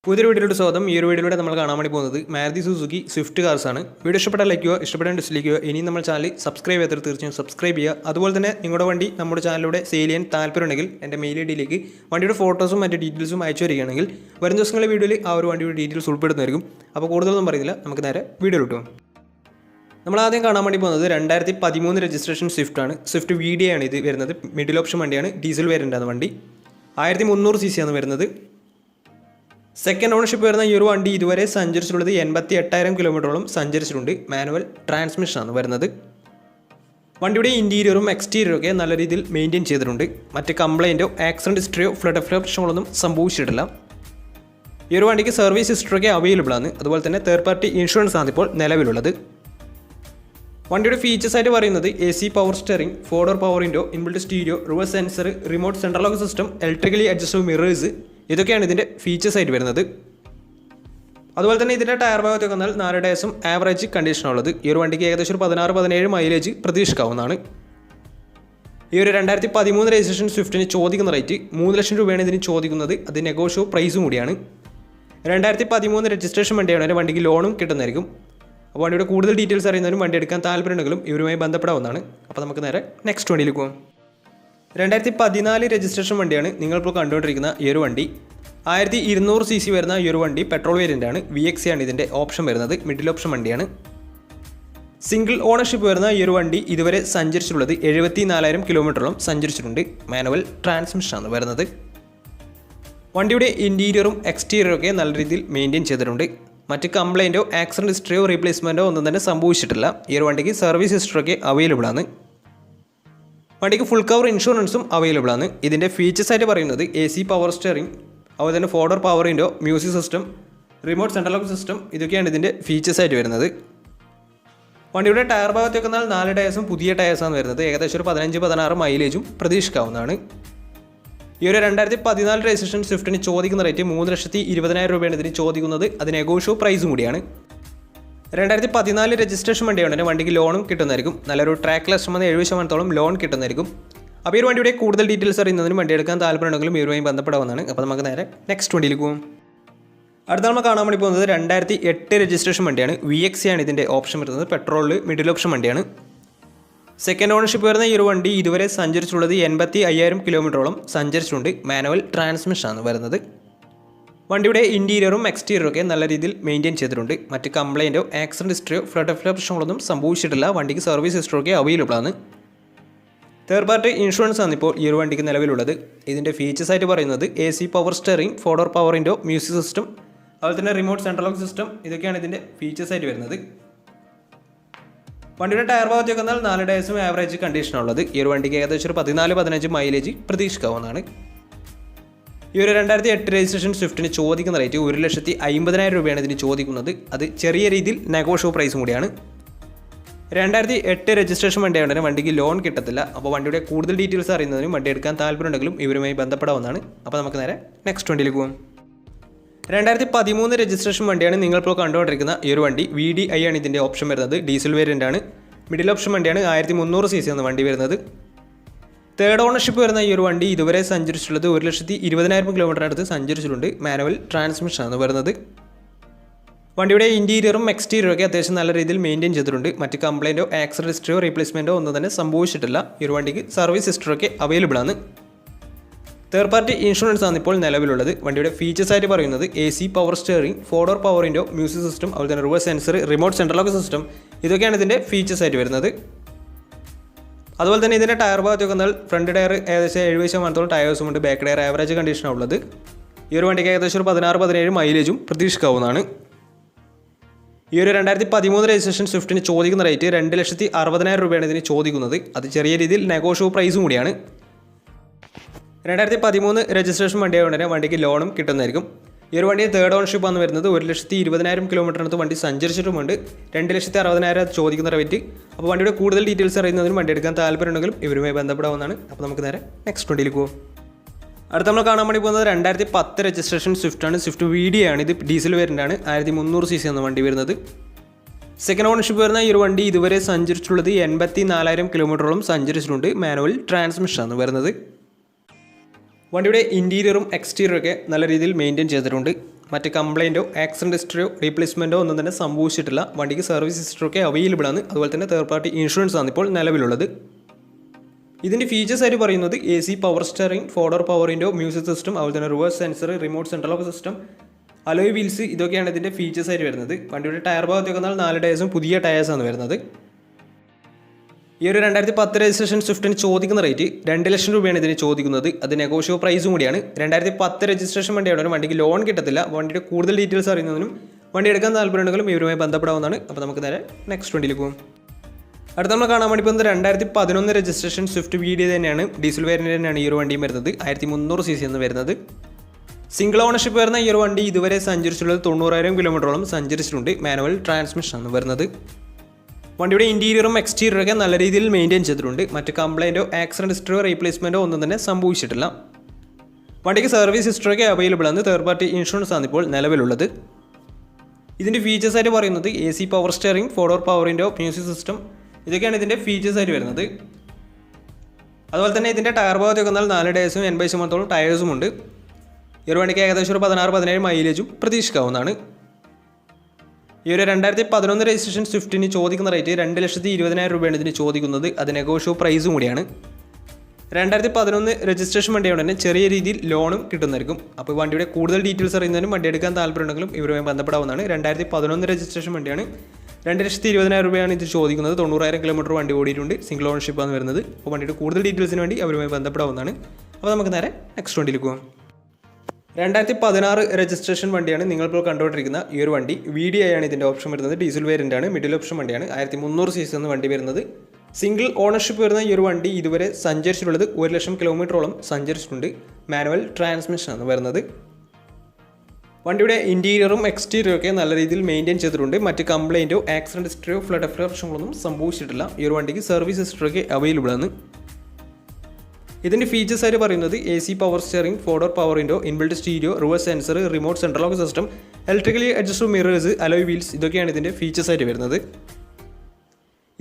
പുതിയൊരു വീഡിയോയുടെ സ്വാഗതം. ഈ ഒരു വീഡിയോയിലൂടെ നമ്മൾ കാണാൻ വേണ്ടി പോകുന്നത് മാരുതി സുസുക്കി സ്വിഫ്റ്റ് കാർസ് ആണ്. വീഡിയോ ഇഷ്ടപ്പെട്ടാൽ ലൈക്ക് ചെയ്യുക, ഇഷ്ടപ്പെട്ടാൽ ഡിസ്ലൈക്ക് ചെയ്യുക. ഇനി നമ്മൾ ചാനൽ സബ്സ്ക്രൈബ് ചെയ്തിട്ട് തീർച്ചയായും സബ്സ്ക്രൈബ് ചെയ്യുക. അതുപോലെ തന്നെ നിങ്ങളുടെ വണ്ടി നമ്മുടെ ചാനലിലൂടെ സെയിൽ ചെയ്യാൻ താല്പര്യമുണ്ടെങ്കിൽ എൻ്റെ മെയിൽ ഐ ഡിയിലേക്ക് വണ്ടിയുടെ ഫോട്ടോസും മറ്റ് ഡീറ്റെയിൽസും അയച്ചു വരികയാണെങ്കിൽ വരും ദിവസങ്ങളിലെ വീഡിയോയിൽ ആ ഒരു വണ്ടിയുടെ ഡീറ്റെയിൽസ് ഉൾപ്പെടുന്നതായിരിക്കും. അപ്പോൾ കൂടുതലൊന്നും പറയുന്നില്ല, നമുക്ക് നേരെ വീഡിയോ കിട്ടും. നമ്മൾ ആദ്യം കാണാൻ വേണ്ടി പോകുന്നത് 2013 രജിസ്ട്രേഷൻ സ്വിഫ്റ്റ് ആണ്. സ്വിഫ്റ്റ് VD ആണ് ഇത് വരുന്നത്. മിഡിൽ ഓപ്ഷൻ വണ്ടിയാണ്, ഡീസൽ വേരിയൻ്റാണ് വണ്ടി. 1300 cc ആണ് വരുന്നത്. സെക്കൻഡ് ഓണർഷിപ്പ് വരുന്ന ഈ ഒരു വണ്ടി ഇതുവരെ സഞ്ചരിച്ചിട്ടുള്ളത് 88,000 കിലോമീറ്ററോളം സഞ്ചരിച്ചിട്ടുണ്ട്. മാനുവൽ ട്രാൻസ്മിഷനാണ് വരുന്നത്. വണ്ടിയുടെ ഇൻറ്റീരിയറും എക്സ്റ്റീരിയറും ഒക്കെ നല്ല രീതിയിൽ മെയിൻറ്റെയിൻ ചെയ്തിട്ടുണ്ട്. മറ്റ് കംപ്ലൈൻറ്റോ ആക്സിഡൻറ്റ് ഹിസ്റ്ററിയോ ഫ്ലഡ് പ്രശ്നങ്ങളൊന്നും സംഭവിച്ചിട്ടില്ല. ഈ ഒരു വണ്ടിക്ക് സർവീസ് ഹിസ്റ്ററിയൊക്കെ അവൈലബിൾ ആണ്. അതുപോലെ തന്നെ തേർഡ് പാർട്ടി ഇൻഷുറൻസ് ആണ് ഇപ്പോൾ നിലവിലുള്ളത്. വണ്ടിയുടെ ഫീച്ചേഴ്സ് ആയിട്ട് പറയുന്നത് AC power steering, 4-door power window, inbuilt stereo, reverse sensor, remote central lock system, electrically adjustable mirrors, ഇതൊക്കെയാണ് ഇതിൻ്റെ ഫീച്ചേഴ്സ് ആയിട്ട് വരുന്നത്. അതുപോലെ തന്നെ ഇതിൻ്റെ ടയർ ഭാഗത്തൊക്കെ വന്നാൽ 4 ടയർസും ആവറേജ് കണ്ടീഷനുള്ളത്. ഈ ഒരു വണ്ടിക്ക് ഏകദേശം ഒരു 16-17 മൈലേജ് പ്രതീക്ഷിക്കാവുന്നതാണ്. ഈ ഒരു 2013 രജിസ്ട്രേഷൻ സ്വിഫ്റ്റിന് ചോദിക്കുന്ന റേറ്റ് 3 ലക്ഷം രൂപയാണ് ഇതിന് ചോദിക്കുന്നത്. അത് നെഗോഷ്യോ പ്രൈസും കൂടിയാണ്. 2013 രജിസ്ട്രേഷൻ വണ്ടിയാണ്. വണ്ടിക്ക് ലോണും കിട്ടുന്നതായിരിക്കും. അപ്പോൾ വണ്ടിയുടെ കൂടുതൽ ഡീറ്റെയിൽസ് അറിയുന്നതിനും വണ്ടി എടുക്കാൻ താല്പര്യമുണ്ടെങ്കിലും ഇവരുമായി ബന്ധപ്പെടാവുന്നതാണ്. അപ്പോൾ നമുക്ക് നേരെ നെക്സ്റ്റ് വണ്ടിയിൽ പോകാം. 2014 രജിസ്ട്രേഷൻ വണ്ടിയാണ് നിങ്ങളിപ്പോൾ കണ്ടുകൊണ്ടിരിക്കുന്ന ഈ ഒരു വണ്ടി. 1200 cc വരുന്ന ഈ ഒരു വണ്ടി പെട്രോൾ വേരിയൻ്റ് ആണ്. VX ആണ് ഇതിൻ്റെ ഓപ്ഷൻ വരുന്നത്. മിഡിൽ ഓപ്ഷൻ വണ്ടിയാണ്. സിംഗിൾ ഓണർഷിപ്പ് വരുന്ന ഈ ഒരു വണ്ടി ഇതുവരെ സഞ്ചരിച്ചിട്ടുള്ളത് 74,000 കിലോമീറ്ററോളം സഞ്ചരിച്ചിട്ടുണ്ട്. മാനുവൽ ട്രാൻസ്മിഷനാണ് വരുന്നത്. വണ്ടിയുടെ ഇൻറ്റീരിയറും എക്സ്റ്റീരിയറും ഒക്കെ നല്ല രീതിയിൽ മെയിൻറ്റെയിൻ ചെയ്തിട്ടുണ്ട്. മറ്റ് കംപ്ലൈൻറ്റോ ആക്സിഡൻറ്റ് ഹിസ്റ്ററിയോ റീപ്ലേസ്മെൻറ്റോ ഒന്നും തന്നെ സംഭവിച്ചിട്ടില്ല. ഈ ഒരു വണ്ടിക്ക് സർവീസ് ഹിസ്റ്ററിയൊക്കെ അവൈലബിൾ ആണ്. വണ്ടിക്ക് ഫുൾ കവർ ഇൻഷുറൻസും അവൈലബിൾ ആണ്. ഇതിൻ്റെ ഫീച്ചേഴ്സ് ആയിട്ട് പറയുന്നത് AC പവർ സ്റ്റിയറിംഗ്, അതുപോലെ തന്നെ 4-door power window, music system, remote central lock system, ഇതൊക്കെയാണ് ഇതിൻ്റെ ഫീച്ചേഴ്സ് ആയിട്ട് വരുന്നത്. വണ്ടിയുടെ ടയർ ഭാഗത്തേക്ക് വന്നാൽ 4 ടയർസും പുതിയ ടയർസാണ് വരുന്നത്. ഏകദേശം ഒരു 15-16 മൈലേജും പ്രതീക്ഷിക്കാവുന്നതാണ്. ഈ ഒരു 2014 രജിസ്ട്രേഷൻ സ്വിഫ്റ്റിന് ചോദിക്കുന്ന റേറ്റ് 3,20,000 രൂപയാണ് ഇതിന് ചോദിക്കുന്നത്. അത് നെഗോഷ്യോ പ്രൈസും കൂടിയാണ്. 2014 രജിസ്ട്രേഷൻ വണ്ടിയാണ്. വണ്ടിക്ക് ലോണും കിട്ടുന്നതായിരിക്കും. നല്ലൊരു ട്രാക്ക് ലക്ഷം 70% ലോൺ കിട്ടുന്നതായിരിക്കും. അപ്പോൾ ഈ വണ്ടിയുടെ കൂടുതൽ ഡീറ്റെയിൽസ് അറിയുന്നതിനും വണ്ടി എടുക്കാൻ താല്പര്യമുണ്ടെങ്കിലും ഇവരുമായി ബന്ധപ്പെടാവുന്നതാണ്. അപ്പോൾ നമുക്ക് നേരെ നെക്സ്റ്റ് വണ്ടിയിലേക്ക് പോകും. അടുത്ത നമ്മൾ കാണാൻ വേണ്ടി പോകുന്നത് 2008 രജിസ്ട്രേഷൻ വണ്ടിയാണ്. VX ആണ് ഇതിൻ്റെ ഓപ്ഷൻ വരുന്നത്. പെട്രോളിൽ മിഡിൽ ഓപ്ഷൻ വണ്ടിയാണ്. സെക്കൻഡ് ഓണർഷിപ്പ് വരുന്ന ഈ ഒരു വണ്ടി ഇതുവരെ സഞ്ചരിച്ചിട്ടുള്ളത് 85,000 കിലോമീറ്ററോളം സഞ്ചരിച്ചിട്ടുണ്ട്. മാനുവൽ ട്രാൻസ്മിഷനാണ് വരുന്നത്. വണ്ടിയുടെ ഇൻറ്റീരിയറും എക്സ്റ്റീരിയറും ഒക്കെ നല്ല രീതിയിൽ മെയിൻറ്റെയിൻ ചെയ്തിട്ടുണ്ട്. മറ്റ് കംപ്ലൈൻറ്റോ ആക്സിഡൻറ്റ് ഹിസ്റ്ററിയോ ഫ്ലഡ് പ്രശ്നങ്ങളൊന്നും സംഭവിച്ചിട്ടില്ല. വണ്ടിക്ക് സർവീസ് ഹിസ്റ്ററിയൊക്കെ അവൈലബിൾ ആണ്. തേർഡ് പാർട്ടി ഇൻഷുറൻസ് ആണ് ഇപ്പോൾ ഈ ഒരു വണ്ടിക്ക് നിലവിലുള്ളത്. ഇതിൻ്റെ ഫീച്ചേഴ്സ് ആയിട്ട് പറയുന്നത് AC power steering, 4-door power window, music system, അതുപോലെ തന്നെ റിമോട്ട് സെൻട്രൽ ലോക്ക് സിസ്റ്റം, ഇതൊക്കെയാണ് ഇതിൻ്റെ ഫീച്ചേഴ്സ് ആയിട്ട് വരുന്നത്. വണ്ടിയുടെ ടയർ ഭാഗത്തേക്ക് വന്നാൽ 4 ടയർസും ആവറേജ് കണ്ടീഷനുള്ളത്. ഈ ഒരു വണ്ടിക്ക് ഏകദേശം ഒരു 14-15 മൈലേജ് പ്രതീക്ഷിക്കാവുന്നതാണ്. ഈ ഒരു 2008 രജിസ്ട്രേഷൻ സ്വിഫ്റ്റിന് ചോദിക്കുന്ന റേറ്റ് 1,50,000 രൂപയാണ് ഇതിന് ചോദിക്കുന്നത്. അത് ചെറിയ രീതിയിൽ നെഗോഷ്യോ പ്രൈസും കൂടിയാണ്. 2008 രജിസ്ട്രേഷൻ വണ്ടിയാണ്. വണ്ടിക്ക് ലോൺ കിട്ടത്തില്ല. അപ്പോൾ വണ്ടിയുടെ കൂടുതൽ ഡീറ്റെയിൽസ് അറിയുന്നതിനും വണ്ടി എടുക്കാൻ താല്പര്യമുണ്ടെങ്കിലും ഇവരുമായി ബന്ധപ്പെടാവുന്നതാണ്. അപ്പോൾ നമുക്ക് നേരെ നെക്സ്റ്റ് വണ്ടിയിലേക്ക് പോകാം. 2013 രജിസ്ട്രേഷൻ വണ്ടിയാണ് നിങ്ങളിപ്പോൾ കണ്ടുകൊണ്ടിരിക്കുന്ന ഈ ഒരു വണ്ടി. VDI ആണ് ഇതിൻ്റെ ഓപ്ഷൻ വരുന്നത്. ഡീസൽ വേരിയൻ്റ് ആണ്. മിഡിൽ ഓപ്ഷൻ വണ്ടിയാണ്. 1300 cc ആണ് വണ്ടി വരുന്നത്. തേർഡ് ഓണർഷിപ്പ് വരുന്ന ഈ ഒരു വണ്ടി ഇതുവരെ സഞ്ചരിച്ചിട്ടുള്ളത് 1,20,000 കിലോമീറ്റർ അടുത്ത് സഞ്ചരിച്ചിട്ടുണ്ട്. മാനുവൽ ട്രാൻസ്മിഷനാണ് വരുന്നത്. വണ്ടിയുടെ ഇൻറ്റീരിയറും എക്സ്റ്റീരിയറും ഒക്കെ അത്യാവശ്യം നല്ല രീതിയിൽ മെയിൻറ്റെയിൻ ചെയ്തിട്ടുണ്ട്. മറ്റ് കംപ്ലൈൻറ്റോ ആക്സിഡൻറ്റ് ഹിസ്റ്ററിയോ റീപ്ലേസ്മെൻറ്റോ ഒന്നും തന്നെ സംഭവിച്ചിട്ടില്ല. ഈ ഒരു വണ്ടിക്ക് സർവീസ് ഹിസ്റ്ററിയൊക്കെ അവൈലബിൾ ആണ്. തേർഡ് പാർട്ടി ഇൻഷുറൻസ് ആണ് ഇപ്പോൾ നിലവിലുള്ളത്. വണ്ടിയുടെ ഫീച്ചേഴ്സ് ആയിട്ട് പറയുന്നത് AC power steering, 4-door power window, music system, അതുപോലെ തന്നെ reverse sensor, remote central lock system, ഇതൊക്കെയാണ് ഇതിൻ്റെ ഫീച്ചേഴ്സ് ആയിട്ട് വരുന്നത്. അതുപോലെ തന്നെ ഇതിൻ്റെ ടയർ ഭാഗത്തൊക്കെ വന്നാൽ ഫ്രണ്ട് ടയർ ഏകദേശം 70% ടയേഴ്സും ഉണ്ട്. ബാക്ക് ടയർ ആവറേജ് കണ്ടീഷനാണ് ഉള്ളത്. ഈ ഒരു വണ്ടിക്ക് ഏകദേശം ഒരു 16-17 മൈലേജും പ്രതീക്ഷിക്കാവുന്നതാണ്. ഈ ഒരു 2013 രജിസ്ട്രേഷൻ സ്വിഫ്റ്റിന് ചോദിക്കുന്ന റേറ്റ് 2,60,000 രൂപയാണ് ഇതിന് ചോദിക്കുന്നത്. അത് ചെറിയ രീതിയിൽ നെഗോഷ്യോ പ്രൈസും കൂടിയാണ്. 2013 രജിസ്ട്രേഷൻ വണ്ടിയായതുകൊണ്ട് വണ്ടിക്ക് ലോണും കിട്ടുന്നതായിരിക്കും. ഈ ഒരു വണ്ടി തേർഡ് ഓണർഷിപ്പ് ആണ് വരുന്നത്. 1,20,000 കിലോമീറ്ററിനടുത്ത് വണ്ടി സഞ്ചരിച്ചിട്ടുമുണ്ട്. 2,60,000 ചോദിക്കുന്ന റേറ്റ്. അപ്പോൾ വണ്ടിയുടെ കൂടുതൽ ഡീറ്റെയിൽസ് അറിയുന്നതിനും വണ്ടി എടുക്കാൻ താല്പര്യമുണ്ടെങ്കിലും ഇവരുമായി ബന്ധപ്പെടാവുന്നതാണ്. അപ്പോൾ നമുക്ക് നേരെ നെക്സ്റ്റ് വണ്ടിയിലേക്ക് പോകും. അടുത്ത നമ്മൾ കാണാൻ വേണ്ടി പോകുന്നത് 2010 രജിസ്ട്രേഷൻ സ്വിഫ്റ്റ് ആണ്. സ്വിഫ്റ്റ് VD ആണ്. ഇത് ഡീസൽ വേരിയൻ്റ് ആണ്. 1300 cc ആണ് വണ്ടി വരുന്നത്. സെക്കൻഡ് ഓണർഷിപ്പ് വരുന്ന ഈ ഒരു വണ്ടി ഇതുവരെ സഞ്ചരിച്ചിട്ടുള്ളത് 84,000 കിലോമീറ്ററോളം സഞ്ചരിച്ചിട്ടുണ്ട്. മാനുവൽ ട്രാൻസ്മിഷനാണ് വരുന്നത്. വണ്ടിയുടെ ഇൻറ്റീരിയറും എക്സ്റ്റീരിയറും ഒക്കെ നല്ല രീതിയിൽ മെയിൻറ്റെയിൻ ചെയ്തിട്ടുണ്ട്. മറ്റ് കംപ്ലയിൻറ്റോ ആക്സിഡൻറ്റ് ഹിസ്റ്ററിയോ റീപ്ലേസ്മെൻറ്റോ ഒന്നും തന്നെ സംഭവിച്ചിട്ടില്ല. വണ്ടിക്ക് സർവീസ് ഹിസ്റ്ററൊക്കെ അവൈലബിൾ ആണ്. അതുപോലെ തന്നെ തേർഡ് പാർട്ടി ഇൻഷുറൻസ് ആണ് ഇപ്പോൾ നിലവിലുള്ളത്. ഇതിൻ്റെ ഫീച്ചേഴ്സ് ആയിട്ട് പറയുന്നത് AC power steering, 4-door power window, music system, അതുപോലെ തന്നെ reverse sensor, remote central lock system, alloy wheels, ഇതൊക്കെയാണ് ഇതിൻ്റെ ഫീച്ചേഴ്സ് ആയിട്ട് വരുന്നത്. വണ്ടിയുടെ ടയർ ഭാഗത്തേക്ക് വന്നാൽ 4 ടയേഴ്സും പുതിയ ടയേഴ്സാണ് വരുന്നത്. ഈ ഒരു 2010 രജിസ്ട്രേഷൻ സ്വിഫ്റ്റിന് ചോദിക്കുന്ന റേറ്റ് 2 ലക്ഷം രൂപയാണ് ഇതിന് ചോദിക്കുന്നത്. അത് നെഗോഷ്യബിൾ പ്രൈസും കൂടിയാണ്. 2010 രജിസ്ട്രേഷൻ വണ്ടിയാണ്. വണ്ടിക്ക് ലോൺ കിട്ടത്തില്ല. വണ്ടിയുടെ കൂടുതൽ ഡീറ്റെയിൽസ് അറിയുന്നതിനും വണ്ടി എടുക്കാൻ താല്പര്യമുണ്ടെങ്കിലും ഇവരുമായി ബന്ധപ്പെടാവുന്നതാണ്. അപ്പോൾ നമുക്ക് നേരെ നെക്സ്റ്റ് വണ്ടിയിലേക്ക് പോകും. അടുത്ത നമ്മൾ കാണാൻ വേണ്ടി പോകുന്നത് 2011 രജിസ്ട്രേഷൻ സ്വിഫ്റ്റ് VD തന്നെയാണ്. ഡീസൽ വേരിയൻ്റ് തന്നെയാണ് ഈ ഒരു വണ്ടിയും വരുന്നത്. 1300 cc എന്ന് വരുന്നത്. സിംഗിൾ ഓണർഷിപ്പ് വരുന്ന ഈ ഒരു വണ്ടി ഇതുവരെ സഞ്ചരിച്ചിട്ടുള്ളത് 90,000 കിലോമീറ്ററോളം സഞ്ചരിച്ചിട്ടുണ്ട്. മാനുവൽ ട്രാൻസ്മിഷൻ ആണ് വരുന്നത്. വണ്ടിയുടെ ഇൻറ്റീരിയറും എക്സ്റ്റീരിയറും ഒക്കെ നല്ല രീതിയിൽ മെയിൻറ്റെയിൻ ചെയ്തിട്ടുണ്ട്. മറ്റ് കംപ്ലയിൻറ്റോ ആക്സിഡൻറ്റ് ഹിസ്റ്ററിയോ റീപ്ലേസ്മെൻറ്റോ ഒന്നും തന്നെ സംഭവിച്ചിട്ടില്ല. വണ്ടിക്ക് സർവീസ് ഹിസ്റ്ററിയൊക്കെ അവൈലബിൾ ആണ്. തേർഡ് പാർട്ടി ഇൻഷുറൻസ് ആണ് ഇപ്പോൾ നിലവിലുള്ളത്. ഇതിൻ്റെ ഫീച്ചേഴ്സ് ആയിട്ട് പറയുന്നത് AC power steering, 4-door power window, music system, ഇതൊക്കെയാണ് ഇതിൻ്റെ ഫീച്ചേഴ്സ് ആയിട്ട് വരുന്നത്. അതുപോലെ തന്നെ ഇതിൻ്റെ ടയർ ഭാഗത്തേക്ക് വന്നാൽ 4 ടയേഴ്സും 80% ടയേഴ്സും ഉണ്ട്. ഈ ഒരു വണ്ടിക്ക് ഏകദേശം ഒരു 16-17 മൈലേജും പ്രതീക്ഷിക്കാവുന്നതാണ്. ഈ ഒരു 2011 രജിസ്ട്രേഷൻ സ്വിഫ്റ്റിന് ചോദിക്കുന്ന റേറ്റ് 2,20,000 രൂപയാണ് ഇതിന് ചോദിക്കുന്നത്. അത് നെഗോഷ്യബിൾ പ്രൈസും കൂടിയാണ്. 2011 രജിസ്ട്രേഷൻ വണ്ടിയോടെ തന്നെ ചെറിയ രീതിയിൽ ലോണും കിട്ടുന്നതായിരിക്കും. അപ്പോൾ വണ്ടിയുടെ കൂടുതൽ ഡീറ്റെയിൽസ് അറിയുന്നതിനും വണ്ടി എടുക്കാൻ താല്പര്യമുണ്ടെങ്കിലും ഇവരുമായി ബന്ധപ്പെടാവുന്നതാണ്. 2011 രജിസ്ട്രേഷൻ വണ്ടിയാണ്. 2,20,000 രൂപയാണ് ഇത് ചോദിക്കുന്നത്. 90,000 കിലോമീറ്റർ വണ്ടി ഓടിയിട്ടുണ്ട്. സിംഗിൾ ഓണർഷിപ്പാണ് വരുന്നത്. അപ്പോൾ വണ്ടിയുടെ കൂടുതൽ ഡീറ്റെയിൽസിന് വേണ്ടി അവരുമായി ബന്ധപ്പെടാവുന്നതാണ്. അപ്പോൾ നമുക്ക് നേരെ നെക്സ്റ്റ് വണ്ടിയിലേക്ക് പോകാം. 2016 രജിസ്ട്രേഷൻ വണ്ടിയാണ് നിങ്ങളിപ്പോൾ കണ്ടുകൊണ്ടിരിക്കുന്ന ഈ ഒരു വണ്ടി. VD ആണ് ഇതിൻ്റെ ഓപ്ഷൻ വരുന്നത്. ഡീസൽ വേരിയൻ്റ് ആണ്. മിഡിൽ ഓപ്ഷൻ വണ്ടിയാണ്. 1300 cc എന്ന വണ്ടി വരുന്നത്. സിംഗിൾ ഓണർഷിപ്പ് വരുന്ന ഈ ഒരു വണ്ടി ഇതുവരെ സഞ്ചരിച്ചിട്ടുള്ളത് 1 ലക്ഷം കിലോമീറ്ററോളം സഞ്ചരിച്ചിട്ടുണ്ട്. മാനുവൽ ട്രാൻസ്മിഷൻ ആണ് വരുന്നത്. വണ്ടിയുടെ ഇൻറ്റീരിയറും എക്സ്റ്റീരിയറും ഒക്കെ നല്ല രീതിയിൽ മെയിൻറ്റെയിൻ ചെയ്തിട്ടുണ്ട്. മറ്റ് കംപ്ലയിൻറ്റോ ആക്സിഡൻറ്റ് ഹിസ്റ്ററിയോ ഫ്ലഡ് പ്രശ്നങ്ങളൊന്നും സംഭവിച്ചിട്ടില്ല. ഈ ഒരു വണ്ടിക്ക് സർവീസ് ഹിസ്റ്ററിയൊക്കെ അവൈലബിൾ ആണ്. ഇതിൻ്റെ ഫീച്ചേഴ്സ് ആയിട്ട് പറയുന്നത് AC power steering, 4-door power window, inbuilt stereo, reverse sensor, remote central lock system, electrically adjustable mirrors, alloy wheels, ഇതൊക്കെയാണ് ഇതിൻ്റെ ഫീച്ചേഴ്സ് ആയിട്ട് വരുന്നത്.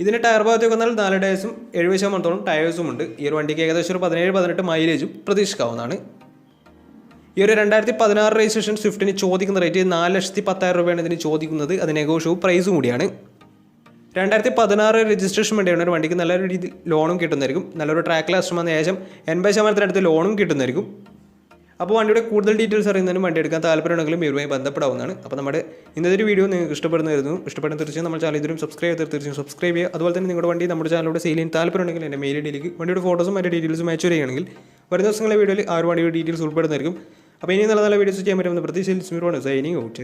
ഇതിൻ്റെ ടയർ ഭാഗത്തേക്ക് വന്നാൽ 4 ടയേഴ്സും 70% ടയേഴ്സും ഉണ്ട്. ഈ ഒരു വണ്ടിക്ക് ഏകദേശം ഒരു 17-18 മൈലേജും പ്രതീക്ഷിക്കാവുന്നതാണ്. ഈ ഒരു 2016 രജിസ്ട്രേഷൻ സ്വിഫ്റ്റിന് ചോദിക്കുന്ന റേറ്റ് 4,10,000 രൂപയാണ് ഇതിന് ചോദിക്കുന്നത്. അത് നെഗോഷ്യബിൾ പ്രൈസും കൂടിയാണ്. 2016 രജിസ്ട്രേഷൻ വണ്ടിയാണ്. ഒരു വണ്ടിക്ക് നല്ലൊരു രീതിയിൽ ലോണും കിട്ടുന്നതായിരിക്കും. നല്ലൊരു ട്രാക്ക് ലാസ്റ്റ് വന്ന ശേഷം 80% ലോണും കിട്ടുന്നതായിരിക്കും. അപ്പോൾ വണ്ടിയുടെ കൂടുതൽ ഡീറ്റെയിൽസ് അറിയുന്നതിനും വണ്ടി എടുക്കാൻ താല്പര്യമുണ്ടെങ്കിലും ഇവരുമായി ബന്ധപ്പെടാവുന്നതാണ്. അപ്പോൾ നമ്മുടെ ഇന്നത്തെ ഒരു വീഡിയോ നിങ്ങൾക്ക് ഇഷ്ടപ്പെടുന്നതായിരുന്നു. ഇഷ്ടപ്പെടുന്ന തീർച്ചയായും നമ്മുടെ ചാനൽ ഇതിലും തീർച്ചയായും സബ്സ്ക്രൈബ് ചെയ്യുക. അതുപോലെ തന്നെ നിങ്ങളുടെ വണ്ടി നമ്മുടെ ചാനലിലൂടെ സെയിൽ ചെയ്യാൻ താല്പര്യമുണ്ടെങ്കിൽ എൻ്റെ മെയിൽ ഐഡിയിലേക്ക് വണ്ടിയുടെ ഫോട്ടോസും മറ്റു ഡീറ്റെയിൽസും അയച്ചു വരികയാണെങ്കിൽ വരുന്ന ദിവസങ്ങളിലെ വീഡിയോയിൽ ആ ഒരു വണ്ടിയുടെ ഡീറ്റെയിൽസ് ഉൾപ്പെടുന്നതായിരിക്കും. അപ്പോൾ ഇനി നല്ല നല്ല വീഡിയോസ് ചെയ്യാൻ പറ്റുമെന്ന് പ്രതീക്ഷയിൽ സൈനിങ് ഔട്ട്.